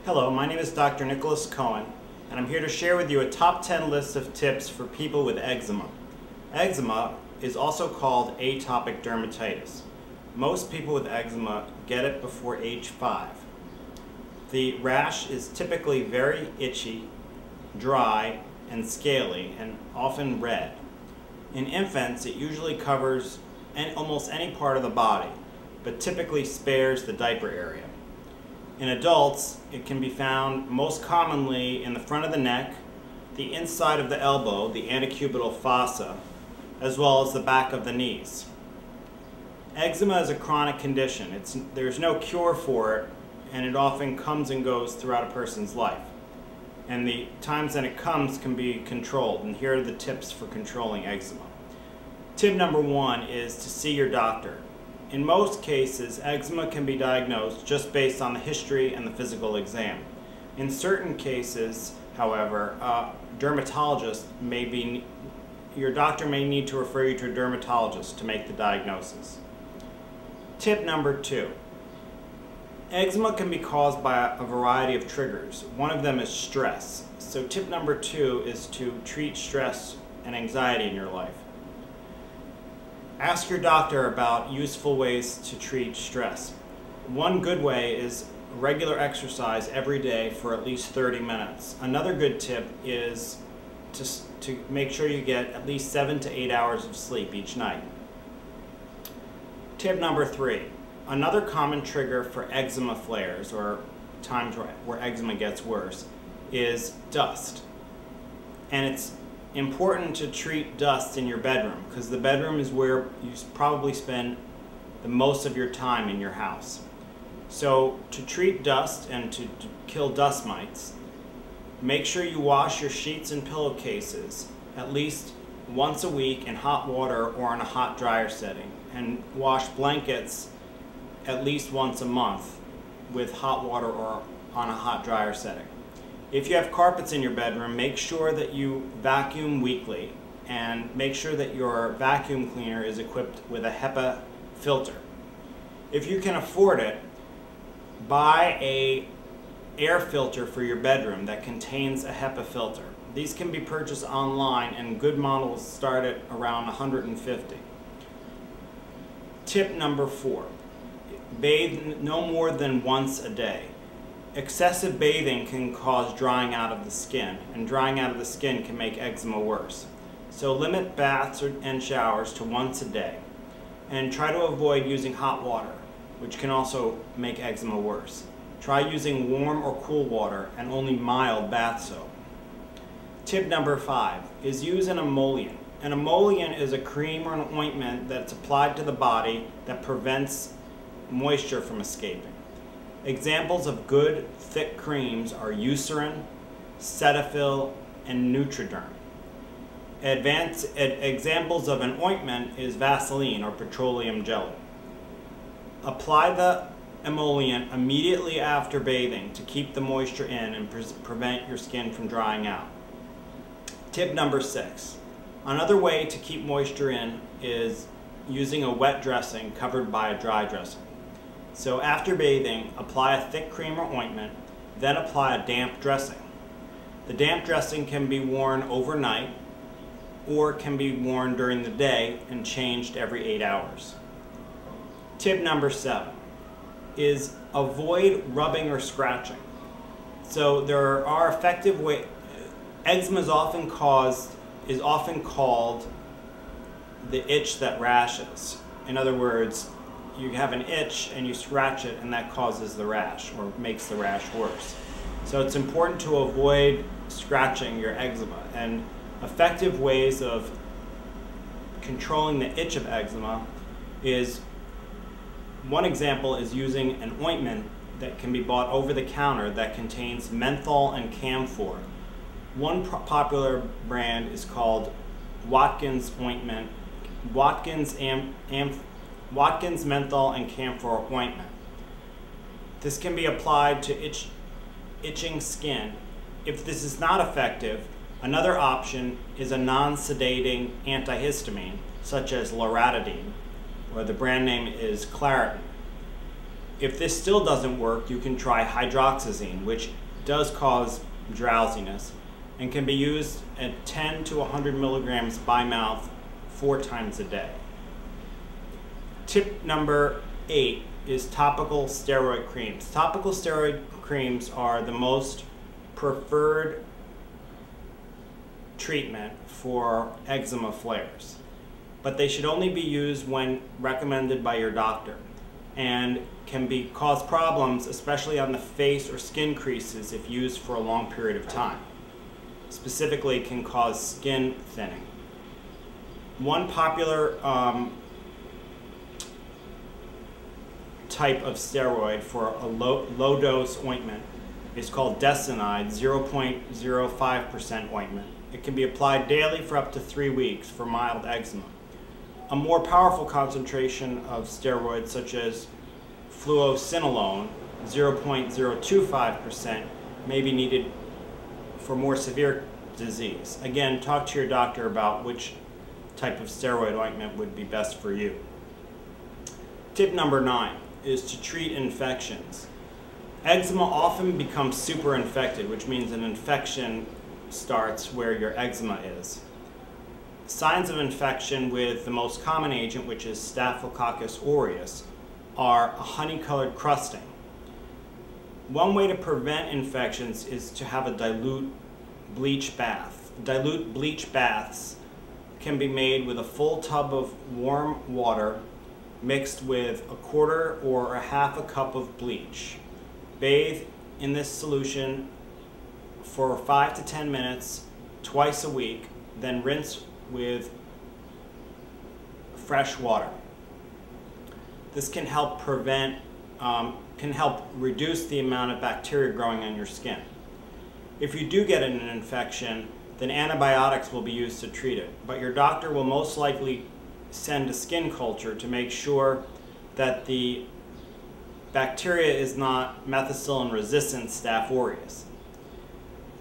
Hello, my name is Dr. Nicholas Cohen, and I'm here to share with you a top 10 list of tips for people with eczema. Eczema is also called atopic dermatitis. Most people with eczema get it before age 5. The rash is typically very itchy, dry, and scaly, and often red. In infants, it usually covers almost any part of the body, but typically spares the diaper area. In adults, it can be found most commonly in the front of the neck, the inside of the elbow, the antecubital fossa, as well as the back of the knees. Eczema is a chronic condition. There's no cure for it, and it often comes and goes throughout a person's life. And the times that it comes can be controlled, and here are the tips for controlling eczema. Tip number 1 is to see your doctor. In most cases, eczema can be diagnosed just based on the history and the physical exam. In certain cases, however, your doctor may need to refer you to a dermatologist to make the diagnosis. Tip number 2. Eczema can be caused by a variety of triggers. One of them is stress. So tip number 2 is to treat stress and anxiety in your life. Ask your doctor about useful ways to treat stress. One good way is regular exercise every day for at least 30 minutes. Another good tip is to make sure you get at least 7 to 8 hours of sleep each night. Tip number 3. Another common trigger for eczema flares, or times where eczema gets worse, is dust. And it's important to treat dust in your bedroom, because the bedroom is where you probably spend the most of your time in your house. So to treat dust and to kill dust mites, make sure you wash your sheets and pillowcases at least once a week in hot water or in a hot dryer setting, and wash blankets at least once a month with hot water or on a hot dryer setting. If you have carpets in your bedroom, make sure that you vacuum weekly, and make sure that your vacuum cleaner is equipped with a HEPA filter. If you can afford it, buy an air filter for your bedroom that contains a HEPA filter. These can be purchased online, and good models start at around $150. Tip number 4. Bathe no more than once a day. Excessive bathing can cause drying out of the skin, and drying out of the skin can make eczema worse. So limit baths and showers to once a day, and try to avoid using hot water, which can also make eczema worse. Try using warm or cool water and only mild bath soap. Tip number 5 is use an emollient. An emollient is a cream or an ointment that's applied to the body that prevents moisture from escaping. Examples of good thick creams are Eucerin, Cetaphil, and Nutriderm. Examples of an ointment is Vaseline or petroleum jelly. Apply the emollient immediately after bathing to keep the moisture in and prevent your skin from drying out. Tip number 6. Another way to keep moisture in is using a wet dressing covered by a dry dressing. So after bathing, apply a thick cream or ointment, then apply a damp dressing. The damp dressing can be worn overnight or can be worn during the day and changed every 8 hours. Tip number 7 is avoid rubbing or scratching. So there are effective ways. Eczema is often called the itch that rashes. In other words, you have an itch and you scratch it, and that causes the rash or makes the rash worse. So it's important to avoid scratching your eczema, and effective ways of controlling the itch of eczema is, one example is using an ointment that can be bought over the counter that contains menthol and camphor. One popular brand is called Watkins ointment, Watkins menthol and camphor ointment. This can be applied to itching skin. If this is not effective, another option is a non-sedating antihistamine, such as loratadine, or the brand name is Claritin. If this still doesn't work, you can try hydroxyzine, which does cause drowsiness and can be used at 10 to 100 milligrams by mouth 4 times a day. Tip number 8 is topical steroid creams. Topical steroid creams are the most preferred treatment for eczema flares, but they should only be used when recommended by your doctor, and can cause problems, especially on the face or skin creases if used for a long period of time. Specifically, can cause skin thinning. One popular type of steroid for a low dose ointment is called Desinide 0.05% ointment. It can be applied daily for up to 3 weeks for mild eczema. A more powerful concentration of steroids, such as fluocinolone 0.025%, may be needed for more severe disease. Again, talk to your doctor about which type of steroid ointment would be best for you. Tip number 9 is to treat infections. Eczema often becomes superinfected, which means an infection starts where your eczema is. Signs of infection with the most common agent, which is Staphylococcus aureus, are a honey-colored crusting. One way to prevent infections is to have a dilute bleach bath. Dilute bleach baths can be made with a full tub of warm water mixed with a quarter or a half a cup of bleach. Bathe in this solution for 5 to 10 minutes twice a week, then rinse with fresh water. This can help reduce the amount of bacteria growing on your skin. If you do get an infection, then antibiotics will be used to treat it, but your doctor will most likely send a skin culture to make sure that the bacteria is not methicillin-resistant Staph aureus.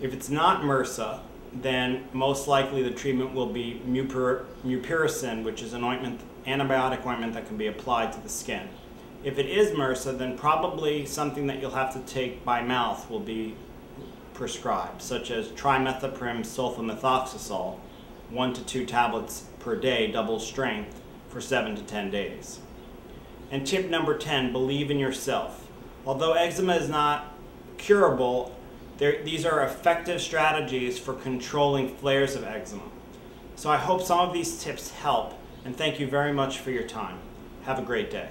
If it's not MRSA, then most likely the treatment will be mupirocin, which is an antibiotic ointment that can be applied to the skin. If it is MRSA, then probably something that you'll have to take by mouth will be prescribed, such as trimethoprim sulfamethoxazole, 1 to 2 tablets per day, double strength, for 7 to 10 days. And tip number 10, believe in yourself. Although eczema is not curable, these are effective strategies for controlling flares of eczema. So I hope some of these tips help, and thank you very much for your time. Have a great day.